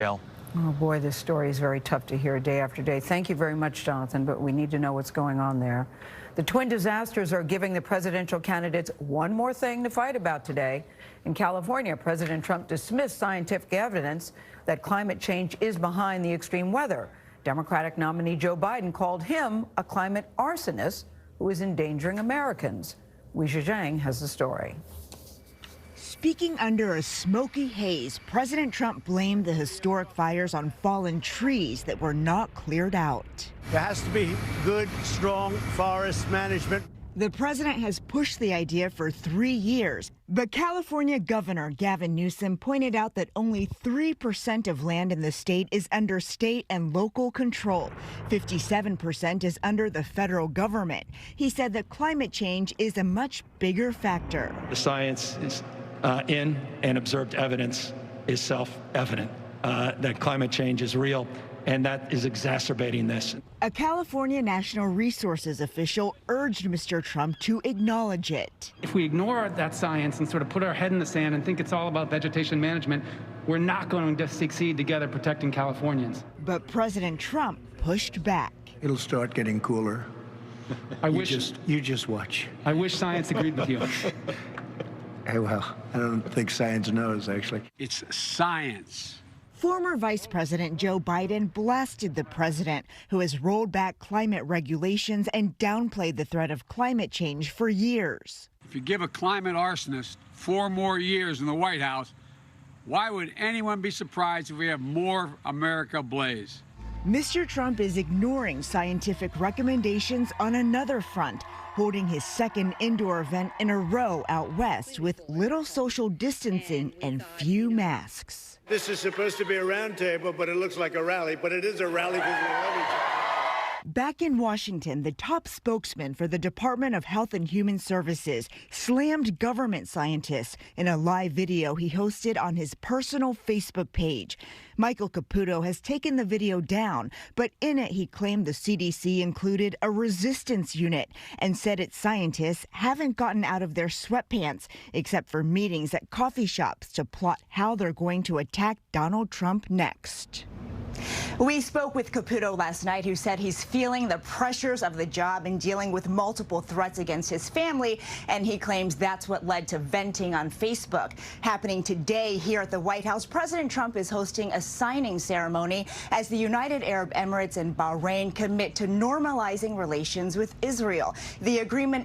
jail. Oh boy, this story is very tough to hear day after day. Thank you very much, Jonathan, but we need to know what's going on there. The twin disasters are giving the presidential candidates one more thing to fight about today. In California, President Trump dismissed scientific evidence that climate change is behind the extreme weather. Democratic nominee Joe Biden called him a climate arsonist who is endangering Americans. Weijia Zhang has the story. Speaking under a smoky haze, President Trump blamed the historic fires on fallen trees that were not cleared out. There has to be good, strong forest management. The president has pushed the idea for 3 years, but California Governor Gavin Newsom pointed out that only 3% of land in the state is under state and local control. 57% is under the federal government. He said that climate change is a much bigger factor. The science is in and observed evidence is self-evident that climate change is real, and that is exacerbating this. A California National Resources official urged Mr. Trump to acknowledge it. If we ignore that science and sort of put our head in the sand and think it's all about vegetation management, we're not going to succeed together protecting Californians. But President Trump pushed back. It'll start getting cooler. You just watch. I wish science agreed with you. Hey, well, I don't think science knows, actually. It's science. Former Vice President Joe Biden blasted the president, who has rolled back climate regulations and downplayed the threat of climate change for years. If you give a climate arsonist 4 more years in the White House, why would anyone be surprised if we have more America ablaze? Mr. Trump is ignoring scientific recommendations on another front, holding his second indoor event in a row out west with little social distancing and few masks. This is supposed to be a round table, but it looks like a rally, but it is a rally because we love each other. Back in Washington, the top spokesman for the Department of Health and Human Services slammed government scientists in a live video he hosted on his personal Facebook page. Michael Caputo has taken the video down, but in it he claimed the CDC included a resistance unit and said its scientists haven't gotten out of their sweatpants except for meetings at coffee shops to plot how they're going to attack Donald Trump next. We spoke with Caputo last night, who said he's feeling the pressures of the job and dealing with multiple threats against his family, and he claims that's what led to venting on Facebook. Happening today here at the White House, President Trump is hosting a signing ceremony as the United Arab Emirates and Bahrain commit to normalizing relations with Israel. The agreement